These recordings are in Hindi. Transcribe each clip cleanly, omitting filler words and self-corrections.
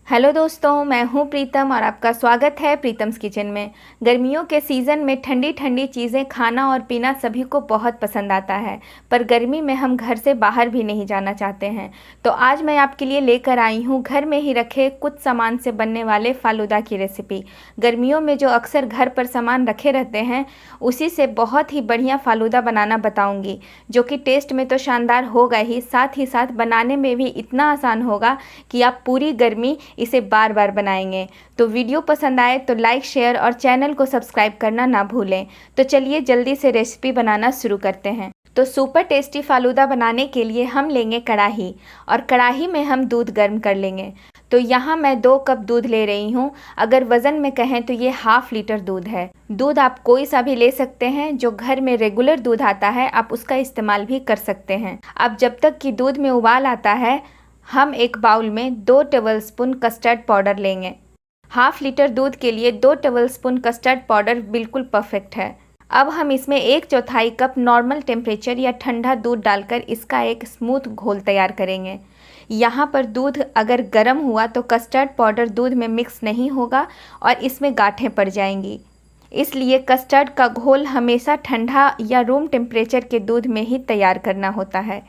हेलो दोस्तों, मैं हूं प्रीतम और आपका स्वागत है प्रीतम्स किचन में। गर्मियों के सीज़न में ठंडी ठंडी चीज़ें खाना और पीना सभी को बहुत पसंद आता है, पर गर्मी में हम घर से बाहर भी नहीं जाना चाहते हैं। तो आज मैं आपके लिए लेकर आई हूं घर में ही रखे कुछ सामान से बनने वाले फालूदा की रेसिपी। गर्मियों में जो अक्सर घर पर सामान रखे रहते हैं, उसी से बहुत ही बढ़िया फालूदा बनाना बताऊँगी, जो कि टेस्ट में तो शानदार होगा ही साथ बनाने में भी इतना आसान होगा कि आप पूरी गर्मी इसे बार बार बनाएंगे। तो वीडियो पसंद आए तो लाइक, शेयर और चैनल को सब्सक्राइब करना ना भूलें। तो चलिए जल्दी से रेसिपी बनाना शुरू करते हैं। तो सुपर टेस्टी फालूदा बनाने के लिए हम लेंगे कढ़ाई, और कढ़ाई में हम दूध गर्म कर लेंगे। तो यहाँ मैं 2 कप दूध ले रही हूँ। अगर वज़न में कहें तो ये ½ लीटर दूध है। दूध आप कोई सा भी ले सकते हैं, जो घर में रेगुलर दूध आता है आप उसका इस्तेमाल भी कर सकते हैं। अब जब तक कि दूध में उबाल आता है, हम एक बाउल में 2 टेबलस्पून कस्टर्ड पाउडर लेंगे। ½ लीटर दूध के लिए 2 टेबलस्पून कस्टर्ड पाउडर बिल्कुल परफेक्ट है। अब हम इसमें 1/4 कप नॉर्मल टेम्परेचर या ठंडा दूध डालकर इसका एक स्मूथ घोल तैयार करेंगे। यहाँ पर दूध अगर गर्म हुआ तो कस्टर्ड पाउडर दूध में मिक्स नहीं होगा और इसमें गांठें पड़ जाएंगी। इसलिए कस्टर्ड का घोल हमेशा ठंडा या रूम टेम्परेचर के दूध में ही तैयार करना होता है।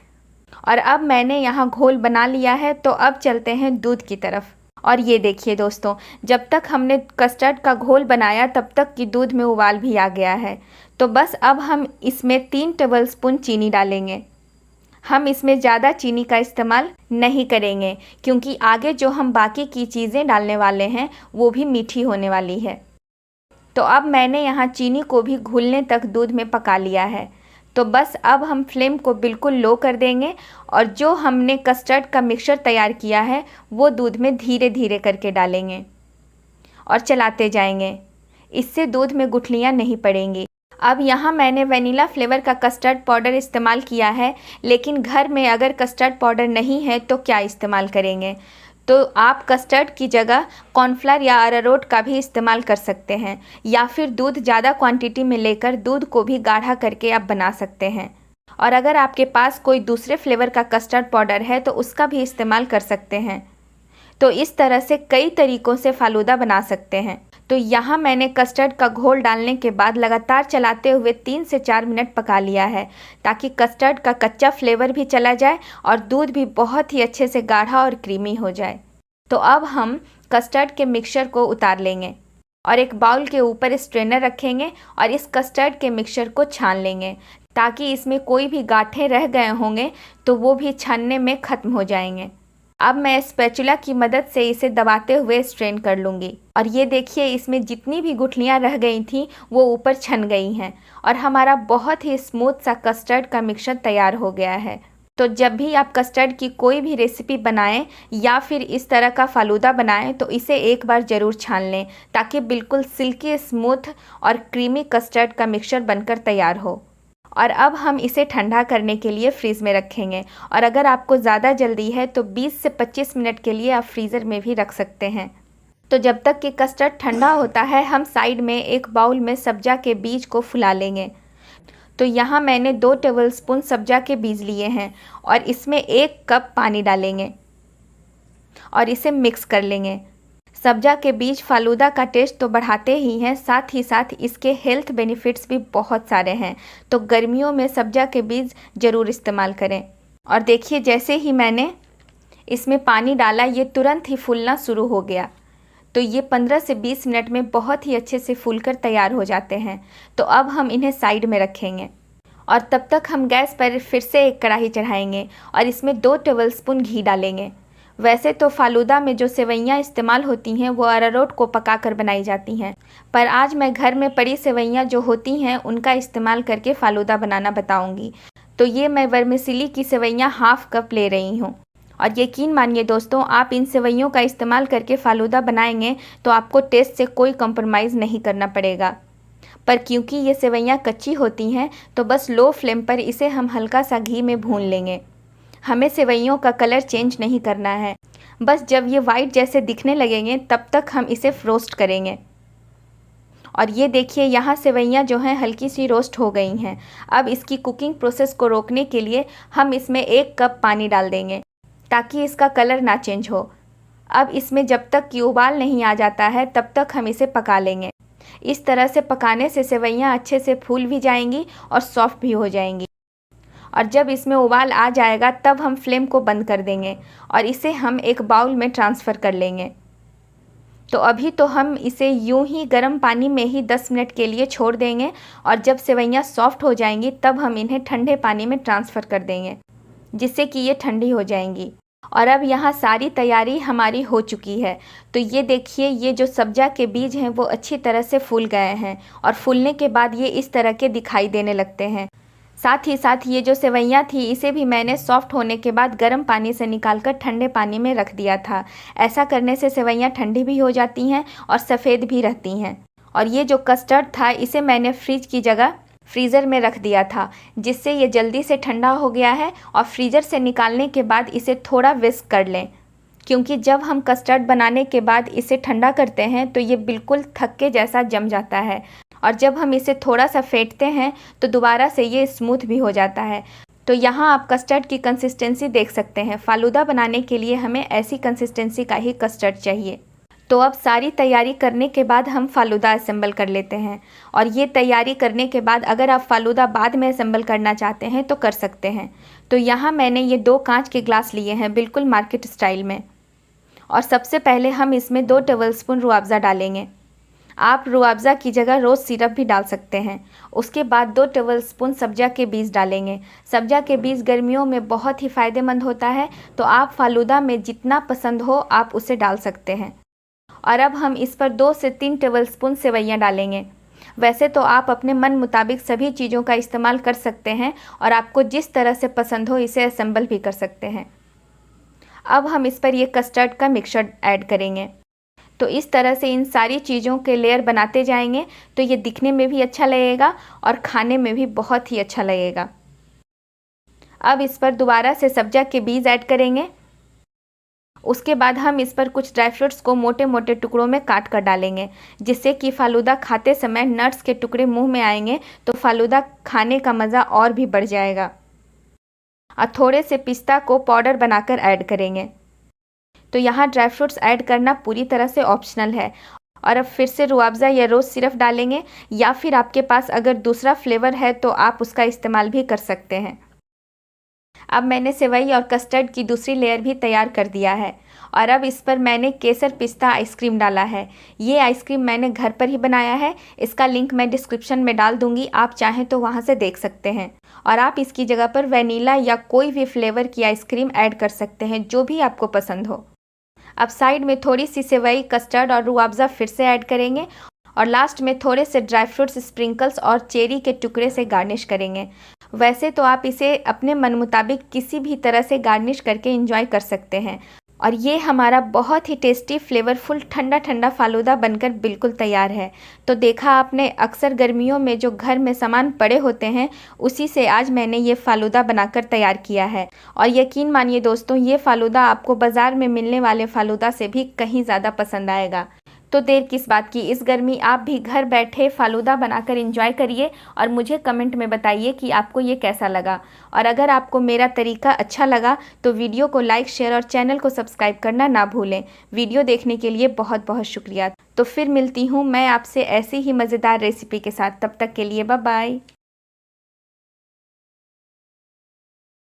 और अब मैंने यहाँ घोल बना लिया है, तो अब चलते हैं दूध की तरफ। और ये देखिए दोस्तों, जब तक हमने कस्टर्ड का घोल बनाया तब तक कि दूध में उबाल भी आ गया है। तो बस अब हम इसमें 3 टेबलस्पून चीनी डालेंगे। हम इसमें ज़्यादा चीनी का इस्तेमाल नहीं करेंगे, क्योंकि आगे जो हम बाकी की चीज़ें डालने वाले हैं वो भी मीठी होने वाली है। तो अब मैंने यहाँ चीनी को भी घुलने तक दूध में पका लिया है। तो बस अब हम फ्लेम को बिल्कुल लो कर देंगे और जो हमने कस्टर्ड का मिक्सचर तैयार किया है वो दूध में धीरे धीरे करके डालेंगे और चलाते जाएंगे। इससे दूध में गुठलियाँ नहीं पड़ेंगी। अब यहाँ मैंने वनीला फ्लेवर का कस्टर्ड पाउडर इस्तेमाल किया है, लेकिन घर में अगर कस्टर्ड पाउडर नहीं है तो क्या इस्तेमाल करेंगे? तो आप कस्टर्ड की जगह कॉर्नफ्लावर या अरारोट का भी इस्तेमाल कर सकते हैं, या फिर दूध ज़्यादा क्वांटिटी में लेकर दूध को भी गाढ़ा करके आप बना सकते हैं। और अगर आपके पास कोई दूसरे फ्लेवर का कस्टर्ड पाउडर है तो उसका भी इस्तेमाल कर सकते हैं। तो इस तरह से कई तरीक़ों से फालूदा बना सकते हैं। तो यहाँ मैंने कस्टर्ड का घोल डालने के बाद लगातार चलाते हुए 3 से 4 मिनट पका लिया है, ताकि कस्टर्ड का कच्चा फ्लेवर भी चला जाए और दूध भी बहुत ही अच्छे से गाढ़ा और क्रीमी हो जाए। तो अब हम कस्टर्ड के मिक्सचर को उतार लेंगे और एक बाउल के ऊपर स्ट्रेनर रखेंगे और इस कस्टर्ड के मिक्सचर को छान लेंगे, ताकि इसमें कोई भी गांठें रह गए होंगे तो वो भी छानने में ख़त्म हो जाएंगे। अब मैं स्पैचुला की मदद से इसे दबाते हुए स्ट्रेन कर लूँगी और ये देखिए, इसमें जितनी भी गुठलियाँ रह गई थी वो ऊपर छन गई हैं और हमारा बहुत ही स्मूथ सा कस्टर्ड का मिक्सचर तैयार हो गया है। तो जब भी आप कस्टर्ड की कोई भी रेसिपी बनाएं या फिर इस तरह का फालूदा बनाएं तो इसे एक बार ज़रूर छान लें, ताकि बिल्कुल सिल्की, स्मूथ और क्रीमी कस्टर्ड का मिक्सचर बनकर तैयार हो। और अब हम इसे ठंडा करने के लिए फ्रीज़ में रखेंगे, और अगर आपको ज़्यादा जल्दी है तो 20 से 25 मिनट के लिए आप फ्रीज़र में भी रख सकते हैं। तो जब तक कि कस्टर्ड ठंडा होता है, हम साइड में एक बाउल में सब्जा के बीज को फुला लेंगे। तो यहाँ मैंने 2 टेबलस्पून सब्जा के बीज लिए हैं और इसमें 1 कप पानी डालेंगे और इसे मिक्स कर लेंगे। सब्जा के बीज फालूदा का टेस्ट तो बढ़ाते ही हैं, साथ ही साथ इसके हेल्थ बेनिफिट्स भी बहुत सारे हैं। तो गर्मियों में सब्जा के बीज ज़रूर इस्तेमाल करें। और देखिए, जैसे ही मैंने इसमें पानी डाला ये तुरंत ही फूलना शुरू हो गया। तो ये 15 से 20 मिनट में बहुत ही अच्छे से फूलकर तैयार हो जाते हैं। तो अब हम इन्हें साइड में रखेंगे और तब तक हम गैस पर फिर से एक कढ़ाई चढ़ाएंगे और इसमें 2 टेबलस्पून घी डालेंगे। वैसे तो फालूदा में जो सेवइयाँ इस्तेमाल होती हैं वो अरारोट को पकाकर बनाई जाती हैं, पर आज मैं घर में पड़ी सेवइयाँ जो होती हैं उनका इस्तेमाल करके फालूदा बनाना बताऊँगी। तो ये मैं वर्मिसेली की सेवइयाँ ½ कप ले रही हूँ। और यकीन मानिए दोस्तों, आप इन सेवइयों का इस्तेमाल करके फालूदा बनाएंगे तो आपको टेस्ट से कोई कंप्रोमाइज़ नहीं करना पड़ेगा। पर क्योंकि ये सेवइयाँ कच्ची होती हैं तो बस लो फ्लेम पर इसे हम हल्का सा घी में भून लेंगे। हमें सेवइयों का कलर चेंज नहीं करना है, बस जब ये वाइट जैसे दिखने लगेंगे तब तक हम इसे रोस्ट करेंगे। और ये देखिए, यहाँ सेवइयाँ जो हैं हल्की सी रोस्ट हो गई हैं। अब इसकी कुकिंग प्रोसेस को रोकने के लिए हम इसमें 1 कप पानी डाल देंगे, ताकि इसका कलर ना चेंज हो। अब इसमें जब तक कि उबाल नहीं आ जाता है तब तक हम इसे पका लेंगे। इस तरह से पकाने से सेवइयाँ अच्छे से फूल भी जाएंगी और सॉफ्ट भी हो जाएंगी। और जब इसमें उबाल आ जाएगा तब हम फ्लेम को बंद कर देंगे और इसे हम एक बाउल में ट्रांसफ़र कर लेंगे। तो अभी तो हम इसे यूं ही गर्म पानी में ही 10 मिनट के लिए छोड़ देंगे और जब सेवइयाँ सॉफ्ट हो जाएंगी तब हम इन्हें ठंडे पानी में ट्रांसफ़र कर देंगे, जिससे कि ये ठंडी हो जाएंगी। और अब यहाँ सारी तैयारी हमारी हो चुकी है। तो ये देखिए, ये जो सब्जा के बीज हैं वो अच्छी तरह से फूल गए हैं और फूलने के बाद ये इस तरह के दिखाई देने लगते हैं। साथ ही साथ ये जो सेवइयाँ थी इसे भी मैंने सॉफ्ट होने के बाद गर्म पानी से निकालकर ठंडे पानी में रख दिया था। ऐसा करने से सेवइयाँ ठंडी भी हो जाती हैं और सफ़ेद भी रहती हैं। और ये जो कस्टर्ड था इसे मैंने फ्रिज की जगह फ्रीज़र में रख दिया था, जिससे ये जल्दी से ठंडा हो गया है। और फ्रीज़र से निकालने के बाद इसे थोड़ा विस्क कर लें, क्योंकि जब हम कस्टर्ड बनाने के बाद इसे ठंडा करते हैं तो ये बिल्कुल थक्के जैसा जम जाता है और जब हम इसे थोड़ा सा फेंटते हैं तो दोबारा से ये स्मूथ भी हो जाता है। तो यहाँ आप कस्टर्ड की कंसिस्टेंसी देख सकते हैं। फ़ालूदा बनाने के लिए हमें ऐसी कंसिस्टेंसी का ही कस्टर्ड चाहिए। तो अब सारी तैयारी करने के बाद हम फ़ालूदा असेंबल कर लेते हैं। और ये तैयारी करने के बाद अगर आप फ़ालूदा बाद में असेंबल करना चाहते हैं तो कर सकते हैं। तो यहाँ मैंने ये 2 कांच के ग्लास लिए हैं, बिल्कुल मार्केट स्टाइल में। और सबसे पहले हम इसमें 2 टेबलस्पून रूह अफ़ज़ा डालेंगे। आप रूह अफ़ज़ा की जगह रोज़ सिरप भी डाल सकते हैं। उसके बाद 2 टेबलस्पून सब्जा के बीज डालेंगे। सब्जा के बीज गर्मियों में बहुत ही फ़ायदेमंद होता है, तो आप फ़ालूदा में जितना पसंद हो आप उसे डाल सकते हैं। और अब हम इस पर 2 से 3 टेबलस्पून सेवइयाँ डालेंगे। वैसे तो आप अपने मन मुताबिक सभी चीज़ों का इस्तेमाल कर सकते हैं और आपको जिस तरह से पसंद हो इसे असेंबल भी कर सकते हैं। अब हम इस पर ये कस्टर्ड का मिक्सचर ऐड करेंगे। तो इस तरह से इन सारी चीज़ों के लेयर बनाते जाएंगे तो ये दिखने में भी अच्छा लगेगा और खाने में भी बहुत ही अच्छा लगेगा। अब इस पर दोबारा से सब्जा के बीज ऐड करेंगे। उसके बाद हम इस पर कुछ ड्राई फ्रूट्स को मोटे मोटे टुकड़ों में काट कर डालेंगे, जिससे कि फ़ालूदा खाते समय नट्स के टुकड़े मुंह में आएंगे तो फ़ालूदा खाने का मज़ा और भी बढ़ जाएगा। और थोड़े से पिस्ता को पाउडर बनाकर ऐड करेंगे। तो यहाँ ड्राई फ्रूट्स ऐड करना पूरी तरह से ऑप्शनल है। और अब फिर से रूह अफ़ज़ा या रोज़ सिरप डालेंगे, या फिर आपके पास अगर दूसरा फ्लेवर है तो आप उसका इस्तेमाल भी कर सकते हैं। अब मैंने सेवई और कस्टर्ड की दूसरी लेयर भी तैयार कर दिया है और अब इस पर मैंने केसर पिस्ता आइसक्रीम डाला है। ये आइसक्रीम मैंने घर पर ही बनाया है, इसका लिंक मैं डिस्क्रिप्शन में डाल दूंगी, आप चाहें तो वहां से देख सकते हैं। और आप इसकी जगह पर वैनिला या कोई भी फ्लेवर की आइसक्रीम ऐड कर सकते हैं, जो भी आपको पसंद हो। अब साइड में थोड़ी सी सेवई, कस्टर्ड और रूह अफ़ज़ा फिर से ऐड करेंगे और लास्ट में थोड़े से ड्राई फ्रूट्स स्प्रिंकल्स और चेरी के टुकड़े से गार्निश करेंगे। वैसे तो आप इसे अपने मन मुताबिक किसी भी तरह से गार्निश करके एंजॉय कर सकते हैं। और ये हमारा बहुत ही टेस्टी फ्लेवरफुल ठंडा ठंडा फ़ालूदा बनकर बिल्कुल तैयार है। तो देखा आपने, अक्सर गर्मियों में जो घर में सामान पड़े होते हैं उसी से आज मैंने ये फ़ालूदा बनाकर तैयार किया है। और यकीन मानिए दोस्तों, ये फ़ालूदा आपको बाज़ार में मिलने वाले फ़ालूदा से भी कहीं ज़्यादा पसंद आएगा। तो देर किस बात की, इस गर्मी आप भी घर बैठे फ़ालूदा बनाकर एंजॉय करिए और मुझे कमेंट में बताइए कि आपको ये कैसा लगा। और अगर आपको मेरा तरीका अच्छा लगा तो वीडियो को लाइक, शेयर और चैनल को सब्सक्राइब करना ना भूलें। वीडियो देखने के लिए बहुत बहुत शुक्रिया। तो फिर मिलती हूँ मैं आपसे ऐसी ही मज़ेदार रेसिपी के साथ। तब तक के लिए बाय बाय।